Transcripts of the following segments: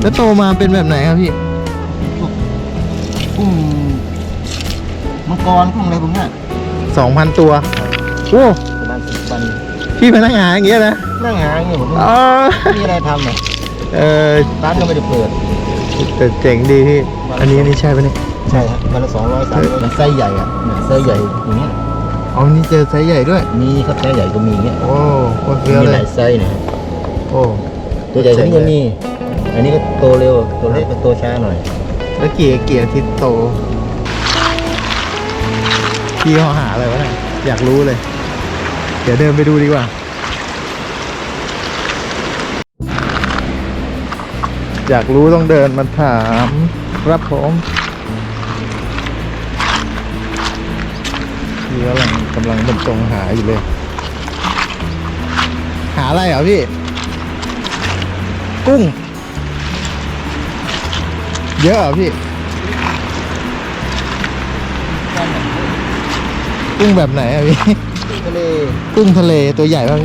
แล้วโตมาเป็นแบบไหนครับพี่กุ้งมังกรกุ้งอะไรพวกเนี้ย 2,000 ตัวโอ้ประมาณ10 วันพี่มานั่งหาอย่างเงี้ยนะ นั่งหาอย่างเงี้ยผม อ๋อ ไม่มีอะไรทำอ่ะร้านก็ไม่ได้เปิด แต่เจ๋งดีพี่อันนี้ใช่ปะเนี่ย ใช่ครับวันละ200 300มันไซส์ใหญ่อ่ะเนี่ยไซส์ใหญ่อย่างเงี้ย อ๋อนี่เจอไซส์ใหญ่ด้วยมีครับไซส์ใหญ่ก็มีเงี้ย โอ้โคตรเฟี้ยว มี เล ห ย ลายไซส์เนี่ย โอ้ ตัวใหญ่นี่ก็มีอันนี้ก็โตเร็วตัวเล็กก็โตช้าหน่อย แล้วกี่อาทิตย์โตพี่เขาหาอะไรวะเนี่ยอยากรู้เลย เดี๋ยวเดินไปดูดีกว่าอยากรู้ต้องเดินมาถามครับผมพี่กำลังบรรจงหาอยู่เลยหาอะไรเหรอพี่กุ้งเยอะเหรอพี่กุ้งแบบไหนอะพี่ ทะเล กุ้งทะเลตัวใหญ่ป่ะ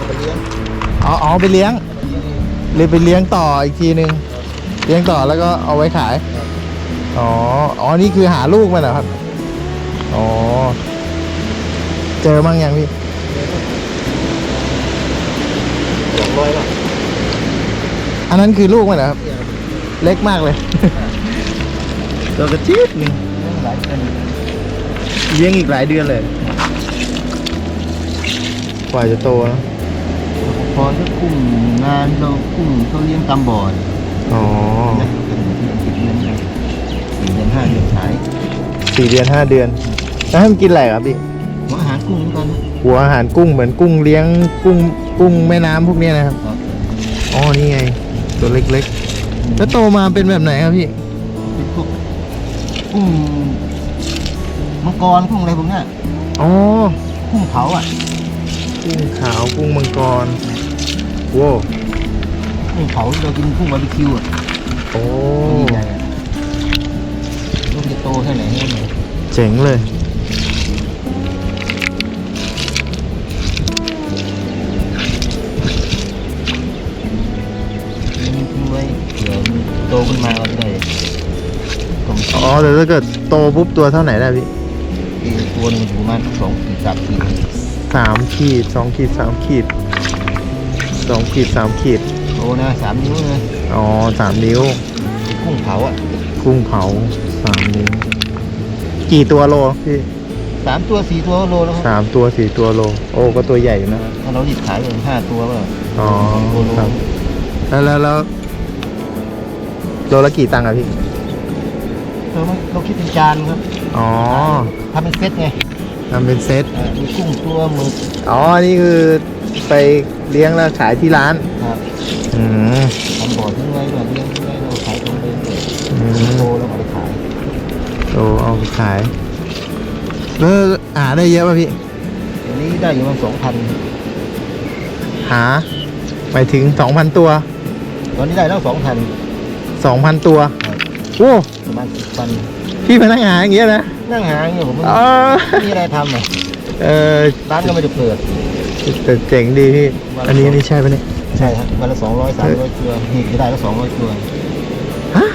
ไปเลี้ยง อ๋อไปเลี้ยงเลยไปเลี้ยงต่ออีกทีนึงเลี้ยงต่อแล้วก็เอาไว้ขายอ๋อนี่คือหาลูกมันเหรอครับอ๋อเจอมั่งยังพี่200 บาท อันนั้นคือลูกมันเหรอครับเล็กมากเลย ตัวกระจี๊ดนึง หลายคน เลี้ยงอีกหลายเดือนเลยกว่าจะโตนะ พอถ้ากุ้งงานเรากุ้งเขาเลี้ยงตามบ่อ อ๋อ นะเป็น4 เดือน4 เดือน 5 เดือนขาย 4 เดือน 5 เดือนแล้วให้มันกินอะไรครับพี่ หัวอาหารกุ้งเหมือนกันนะ หัวอาหารกุ้งเหมือนกุ้งเลี้ยงกุ้งแม่น้ำพวกเนี้ยนะครับ อ๋อ นี่ไง ตัวเล็กๆ แล้วโตมาเป็นแบบไหนครับพี่ เป็นพวกกุ้งมังกรกุ้งอะไรพวกเนี้ย อ๋อ กุ้งเผาอ่ะ กุ้งขาว กุ้งมังกรโว้ กุ้งเผาเรากินกุ้งบาร์บีคิวอ่ะ โอ้ ตัวใหญ่อ่ะลูกจะโตแค่ไหนเนี่ย เจ๋งเลย ทิ้งไว้เดี๋ยวมันโตขึ้นมาเราจะได้กลม อ๋อ แต่ถ้าเกิดโตปุ๊บตัวเท่าไหนได้พี่ ตัวหนึงอยู่ประมาณ2 ขีด 3 ขีด 3 ขีด 2 ขีด 3 ขีด 2 ขีด 3 ขีด โตนะ3 นิ้วเลย อ๋อ 3 นิ้ว กุ้งเผาอ่ะ กุ้งเผา 3 นิ้ว กี่ตัวโลพี่ 3 ตัว 4 ตัวโลแล้วครับ 3 ตัว 4 ตัวโล โอ้ ก็ตัวใหญ่อยู่นะ ถ้าเราหยิบขายเลย5 ตัวก็ อ๋อ ตัวโล ครับ แล้วโลละกี่ตังค์อะพี่ เราคิดเป็นจานครับ อ๋อ ทำเป็นเซตไง ทำเป็นเซต มีกุ้งตัวหมึก อ๋อ นี่คือไปเลี้ยงแล้วขายที่ร้าน ครับ อืม ทำบ่อทิ้งไว้แบบเลี้ยงทิ้งไว้เราขายตรงเลย อืม โตแล้วเอาไปขาย โตเอาไปขายแล้วหาได้เยอะป่ะพี่ อันนี้ได้อยู่ประมาณ2,000 หาไปถึง 2,000 ตัว ตอนนี้ได้แล้ว2,000 2,000 ตัวโอ้ ประมาณ10 วัน พี่มานั่งหาอย่างเงี้ยนะ นั่งหาอย่างเงี้ยผม อ๋อ ไม่มีอะไรทำอ่ะ ร้านก็ไม่ได้เปิด แต่เจ๋งดีพี่ อันนี้ใช่ปะเนี่ย ใช่ครับวันละ200 300 ตัวนี่จะได้แล้ว200 ตัว ฮะ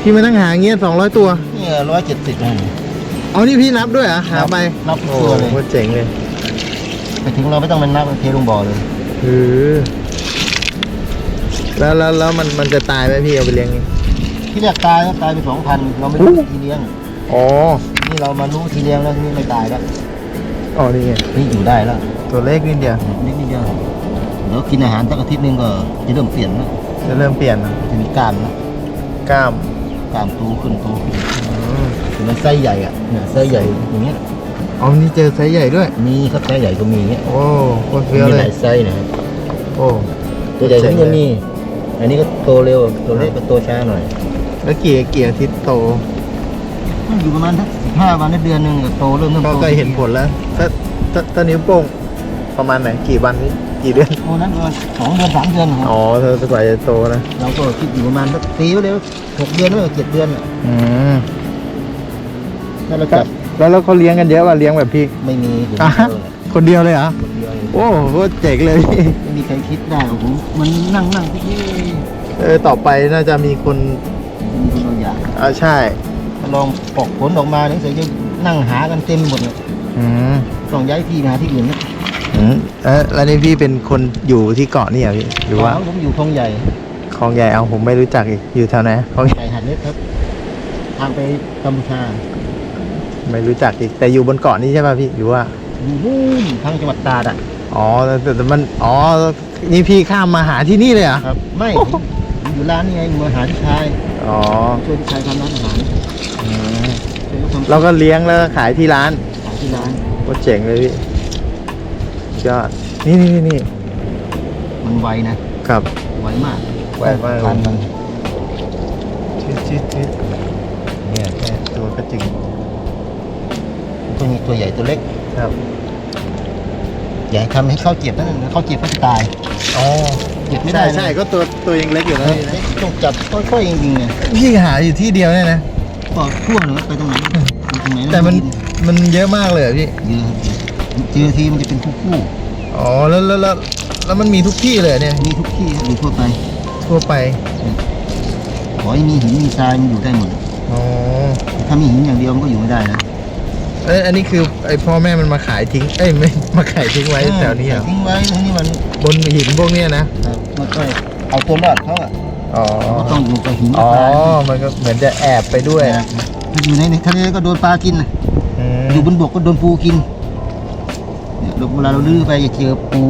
พี่มานั่งหาอย่างเงี้ย200 ตัว นี่170นะ เอานี่พี่นับด้วยเหรอหาไป นับทุก โอ้ ตัวเลย โหเจ๋งเลย ไปถึงเราไม่ต้องมานับเทลงบ่อเลย แล้วมันจะตายไหมพี่เอาไปเลี้ยงนี่ ที่แรกตายก็ตายไป2,000 เราไม่รู้ทีเลี้ยง อ๋อ นี่เรามารู้ทีเลี้ยงแล้วทีนี้ไม่ตายแล้ว อ๋อนี่ไง นี่อยู่ได้แล้ว ตัวเล็กนิดเดียว นิดเดียวเดี๋ยวกินอาหารสักอาทิตย์นึงก็จะเริ่มเปลี่ยนแล้ว จะเริ่มเปลี่ยนนะ จะมีกล้ามแล้ว กล้าม กล้ามโตขึ้นโตขึ้น อืม คือมันไส้ใหญ่อ่ะเนี่ยไส้ใหญ่อย่างเงี้ย อ๋อนี่เจอไซส์ใหญ่ด้วย มีครับไส้ใหญ่ก็มีเงี้ย โอ้โคตรเฟี้ยว มี เล หลาย ยไส้นะครับ โอ้ ตัวใหญ่นี่ก็มีอันนี้ก็โตเร็วตัวเล็กก็โตช้าหน่อย แล้วกี่อาทิตย์โต มันอยู่ประมาณสัก15 วันได้เดือนนึงก็โตเริ่ม ก็ โต เห็นผลแล้วถ้านิ้วโป้งประมาณไหนกี่วันนี้กี่เดือน โตนั้นประมาณ2 เดือน 3 เดือนครับ อ๋อเธอกว่าจะโตนะ เราก็คิดอยู่ประมาณสักตีไว้เลย6 เดือนไม่ก็7 เดือนอะ อืม ถ้าเราจับ แล้วเขาเลี้ยงกันเยอะป่ะเลี้ยงแบบพี่ ไม่มีอยู่ อ่ะ เดียวเลย คนเดียวเลยเหรอ คนเดียวเอง โอ้โหเจ๋งเลยพี่ ไม่มีใครคิดได้โอ้โหมันนั่งที่ ต่อไปน่าจะมีคน มีคนบางอย่าง ใช่ ลองปอกผลออกมาเนี่ยเสียจะนั่งหากันเต็มหมดเลย อืม ต้องย้ายที่มาหาที่อื่นนะ แล้วนี่พี่เป็นคนอยู่ที่เกาะนี่เหรอพี่หรือว่า ผมอยู่คลองใหญ่ คลองใหญ่เอาผมไม่รู้จักอีกอยู่แถวไหนคลองใหญ่ ใหญ่หัดเล็กครับ ทางไปกัมพูชา ไม่รู้จักอีกแต่อยู่บนเกาะนี้ใช่ป่ะพี่หรือว่า อยู่นู่นทางจังหวัดตราดอ่ะ อ๋อแต่มันนี่พี่ข้ามมาหาที่นี่เลยเหรอ ครับ ไม่ผมอยู่ร้านนี่ไงมาหาที่ชาย อ๋อ ช่วยที่ชายทำร้านอาหารช่วยเขาทำ เราก็เลี้ยงแล้วก็ขายที่ร้าน ขายที่ร้าน โคตรเจ๋งเลยพี่ยอดนี่ มันไวนะครับ ไวมาก ไวมาก ทานมัน ชิดเนี่ยแค่ตัวกระจึง ตัวนี้ตัวใหญ่ตัวเล็ก ครับ อย่าให้ทำให้เข้าเจ็บนะเข้าเจ็บก็จะตาย อ๋อ เจ็บไม่ได้ ใช่ก็ตัวยังเล็กอยู่นะพี่นะ ต้องจับค่อยๆจริงๆเนี่ย พี่หาอยู่ที่เดียวเนี่ยนะ ก็ทั่วเลยไปตรงไหนไปตรงไหน แต่มันเยอะมากเลยเหรอพี่ เยอะเจอทีมันจะเป็นคู่ อ๋อแล้วมันมีทุกที่เลยเนี่ย มีทุกที่อยู่ทั่วไป ทั่วไป ขอให้มีหินมีทรายมันอยู่ได้หมด อ๋อ ถ้ามีหินอย่างเดียวมันก็อยู่ไม่ได้นะ อันนี้คือไอพ่อแม่มันมาขายทิ้งไม่มาขายทิ้งไว้แถวนี้เหรอ ทิ้งไว้ตรงนี้มัน บนหินพวกเนี้ยนะ มันก็เอาตัวรอดเขาอ่ะ อ๋อ ก็ต้องอยู่กับหิน อ๋อ ทราย มันก็เหมือนจะแอบไปด้วย ถ้าอยู่ในทะเลก็โดนปลากินนะ อืม อยู่บนบกก็โดนปูกินเนี่ยเวลาเราลื้อไปจะเจอปู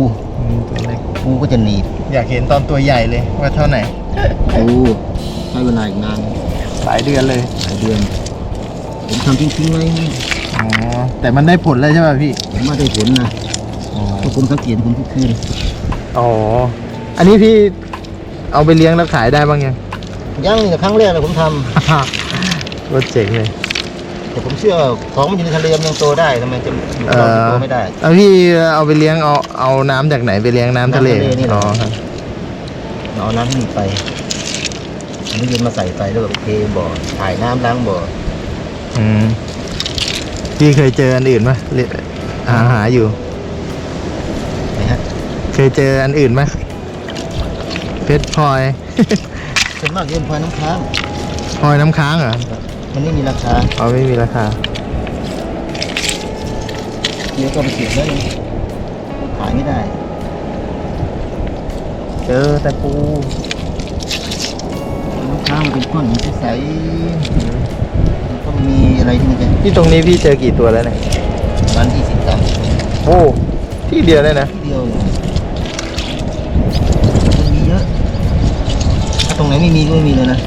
ตัวเล็ก ปูก็จะหนีบ อยากเห็นตอนตัวใหญ่เลยว่าเท่าไหร่ ปูใช้เวลาอีกนาน หลายเดือนเลย หลายเดือนผมทำทิ้งๆไว้นี่ อ๋อแต่มันได้ผลเลยใช่ป่ะพี่ ผมไม่ได้ผลนะเพราะผมสังเกตผมทุกคืน อ๋ออันนี้พี่เอาไปเลี้ยงแล้วขายได้บ้างยัง ยังนี่ครั้งแรกเลยผมทำ รถเจ๋งเลย แต่ผมเชื่อของมันอยู่ในทะเลมันยังโตได้ทำไมจะอยู่กับเราจะโตไม่ได้ แล้วพี่เอาไปเลี้ยงเอาน้ำจากไหนไปเลี้ยงน้ำทะเล น้ำทะเลนี่แหละ อ๋อครับ เราเอาน้ำที่นี่ไปอันนี้โยนมาใส่ไปแล้วแบบเทบ่อถ่ายน้ำล้างบ่อ อืมพี่เคยเจออันอื่นไหมหาอยู่ นะฮะ เคยเจออันอื่นไหมเพชรพลอย ส่วนมากโยนพลอยน้ำค้าง พลอยน้ำค้างเหรอ มันไม่มีราคา อ๋อไม่มีราคา เดี๋ยวก็ไปเก็บแล้วขายไม่ได้ เจอแต่ปู น้ำค้างมันเป็นก้อนหินใสๆมันก็มีอะไรที่มันจะ ที่ตรงนี้พี่เจอกี่ตัวแล้วเนี่ย ประมาณ20 ตัน โอ้ที่เดียวเลยนะ ที่เดียวเลยมันมีเยอะ ถ้าตรงไหนไม่มีก็ไม่มีเลยนะ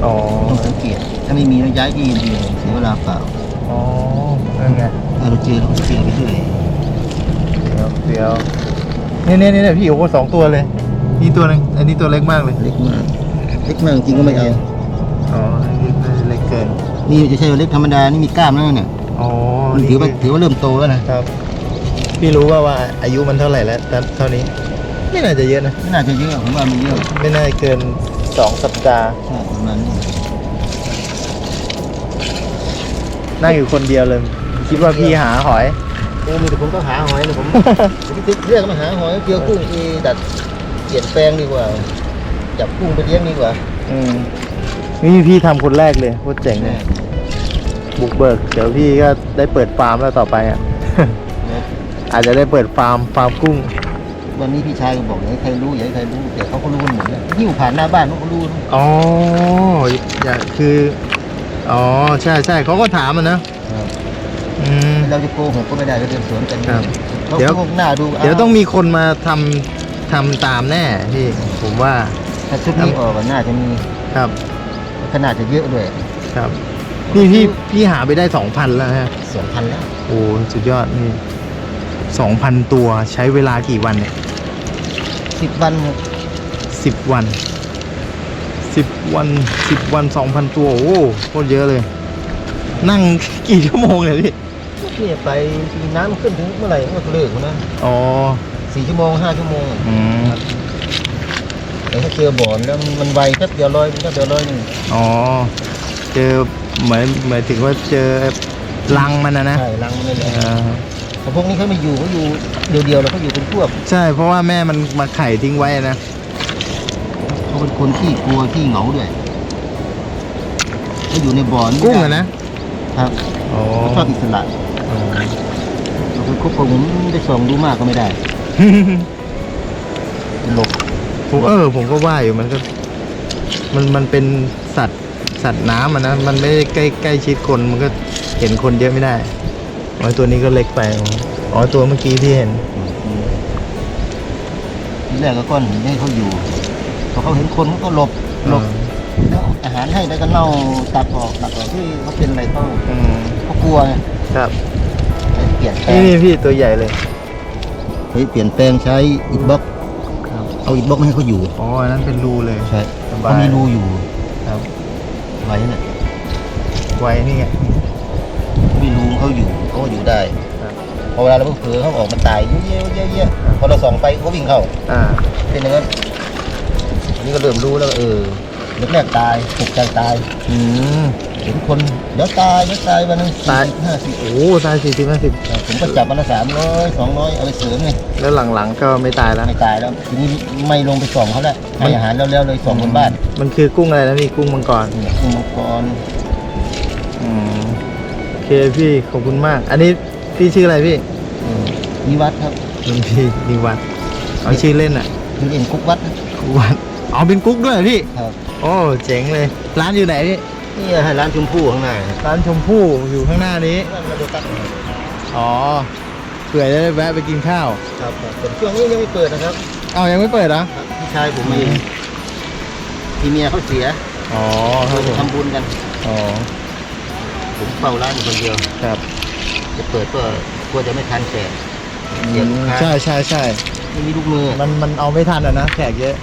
อ๋อ ต้องสังเกต ถ้าไม่มีเราย้ายที่อื่นเสียเวลาเปล่า อ๋อนั่นไง ถ้าเราเจอเราก็เสียไปเรื่อย เดี๋ยวเนี่ยพี่โอ้โห2 ตัวเลยนี่ตัวนึงอันนี้ตัวเล็กมากเลย เล็กมากเล็กมากจริงก็ไม่เอา อ๋ออันนี้เล็กเกิน นี่จะใช่ว่าเล็กธรรมดา นี่มีกล้ามแล้วเนี่ย อ๋อ มันถือว่าเริ่มโตแล้วนะครับ พี่รู้ว่าอายุมันเท่าไหร่แล้วเท่านี้ไม่น่าจะเยอะนะ ไม่น่าจะเยอะผมว่ามันเยอะ ไม่น่าเกิน2 สัปดาห์ ใช่ประมาณนี้ นั่งอยู่คนเดียวเลย คิดว่าพี่หาหอย โอ้มีแต่ผมก็หาหอยนะผม เรียกมาหาหอยเจอกุ้งที่ดัดเปลี่ยนแปลงดีกว่า จับกุ้งไปเลี้ยงดีกว่า นี่พี่ทำคนแรกเลยโคตรเจ๋งเลยบุกเบิกเดี๋ยวพี่ก็ได้เปิดฟาร์มแล้วต่อไปอ่ะ อาจจะได้เปิดฟาร์มกุ้ง วันนี้พี่ชายก็บอกอย่าให้ใครรู้อย่าให้ใครรู้แต่เขาก็รู้กันหมดเลยหิ้วผ่านหน้าบ้านเขาก็รู้นะ อ๋ออย่าคืออ๋อใช่เขาก็ถามมันนะอืม เราจะโกหกก็ไม่ได้เราเดินสวนกัน ครับ เขา เดี๋ยว โกหกหน้าดู เดี๋ยวต้องมีคนมาทำตามแน่พี่ผมว่า ถ้าชุดนี้ออกก็น่าจะมี ครับ ขนาดจะเยอะด้วย ครับพี่หาไปได้ 2,000 แล้วฮะ 2,000แล้ว โอ้สุดยอดนี่ 2,000 ตัวใช้เวลากี่วันเนี่ย 10 วันครับ 10 วัน 10 วัน 2,000 ตัวโอ้โคตรเยอะเลย นั่งกี่ชั่วโมงเนี่ยพี่ เนี่ยไปน้ำขึ้นถึงเมื่อไหร่ก็เลิกนะ อ๋อ 4 ชั่วโมง 5 ชั่วโมง อืม แต่ถ้าเจอบ่อนแล้วมันไวแป๊บเดียวลอยมันก็เดียวลอยหนึ่ง อ๋อเจอหมายถึงว่าเจอรังมันนะ ใช่รังมันเลยแหละ อ่า แต่พวกนี้เขาไม่อยู่เขาอยู่เดียวๆแล้วเขาอยู่เป็นพวก ใช่เพราะว่าแม่มันมาไข่ทิ้งไว้นะ เขา เขาเป็นคนขี้กลัวขี้เหงาด้วยเขาอยู่ในบ่อนี่ กุ้งอะนะครับ อ๋อ เขาชอบอิสระ อ๋อ เราไปคบกับผมได้ส่องดูมากก็ไม่ได้หลบ ผมก็ว่าอยู่มันก็มันเป็นสัตว์น้ำอะนะมันไม่ได้ใกล้ชิดคนมันก็เห็นคนเยอะไม่ได้อ๋อตัวนี้ก็เล็กไปอ๋อตัวเมื่อกี้ที่เห็น ทีแรกก็ก้อนหินให้เขาอยู่พอเขาเห็นคนเขาก็หลบแล้วอาหารให้แล้วก็เน่าตักออกที่เขาเป็นอะไรเขากลัวไง ครับ เปลี่ยนแปลง นี่พี่ตัวใหญ่เลย เปลี่ยนแปลงใช้อิฐบล็อกเอาอิฐบล็อกมาให้เขาอยู่ อ๋ออันนั้นเป็นรูเลย ใช่ สบาย เขามีรูอยู่ ครับ ไว้น่ะ ไว้นี่ไง มีรูเขาอยู่เขาก็อยู่ได้ ครับ พอเวลาเราเผลอเขาออกมาตายเยอะพอเราส่องไปเขาวิ่งเข้า เป็นอย่างนั้นอันนี้ก็เริ่มรู้แล้วแรกๆตายตกใจตาย อืม เห็นคนเดี๋ยวตายวันหนึง ตาย 50 โอ้ตาย40-50ผมก็จับวันละ300 200เอาไปเสริมไง แล้วหลังๆก็ไม่ตายแล้ว ไม่ตายแล้วทีนี้ไม่ลงไปส่องเขาแล้วให้อาหารแล้วเลยส่องบนบ้าน มันคือกุ้งอะไรนะพี่กุ้งมังกร กุ้งมังกร โอเคพี่ขอบคุณมาก อันนี้พี่ชื่ออะไรพี่ นิวัฒน์ครับ พี่นิวัฒน์เอาชื่อเล่นอ่ะ คือเอ็นกุ๊กวัด กุ๊กวัดอ๋อเป็นกุ๊กด้วยเหรอพี่ ครับ โอ้เจ๋งเลย ร้านอยู่ไหนพี่ นี่ให้ร้านชมพู่ข้างใน ร้านชมพู่อยู่ข้างหน้านี้ อ๋อเผื่อจะได้แวะไปกินข้าว ครับผมช่วงนี้ยังไม่เปิดนะครับ เอายังไม่เปิดเหรอ พี่ชายผมเองที่เมียเขาเสีย อ๋อครับผม ทำบุญกัน อ๋อ ผมเฝ้าร้านอยู่คนเดียว ครับ จะเปิดก็กลัวจะไม่ทันแขกเสียลูกค้า ใช่ ไม่มีลูกมือ มันเอาไม่ทันอ่ะนะแขกเยอะ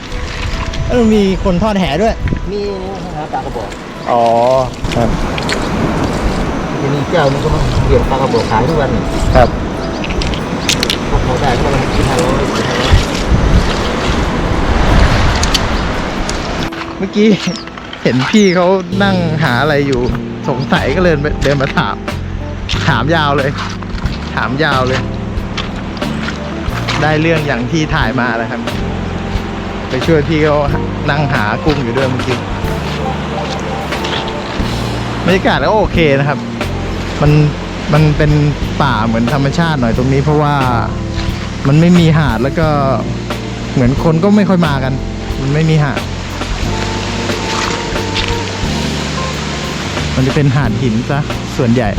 แล้วมันมีคนทอดแห่ด้วย มีหาปลากระบอก อ๋อครับ ทีนี้เจ้านึงก็มาเกี่ยวปลากระบอกขายทุกวัน ครับ พวกเขาได้ก็วันที่500 เมื่อกี้ เห็นพี่เขานั่งหาอะไรอยู่สงสัยก็เลยเดินมาถามยาวเลย ได้เรื่องอย่างที่ถ่ายมาแล้วครับ ไปช่วยพี่เขานั่งหากุ้งอยู่ด้วยเมื่อกี้บรรยากาศก็โอเคนะครับ มันเป็นป่าเหมือนธรรมชาติหน่อยตรงนี้เพราะว่ามันไม่มีหาดแล้วก็เหมือนคนก็ไม่ค่อยมากัน มันไม่มีหาด มันจะเป็นหาดหินซะส่วนใหญ่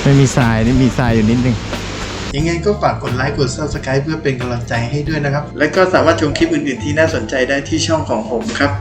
ไม่มีทรายนี่มีทรายอยู่นิดนึงยังไงก็ฝากกดไลค์กด Subscribe เพื่อเป็นกำลังใจให้ด้วยนะครับและก็สามารถชมคลิปอื่นๆที่น่าสนใจได้ที่ช่องของผมครับ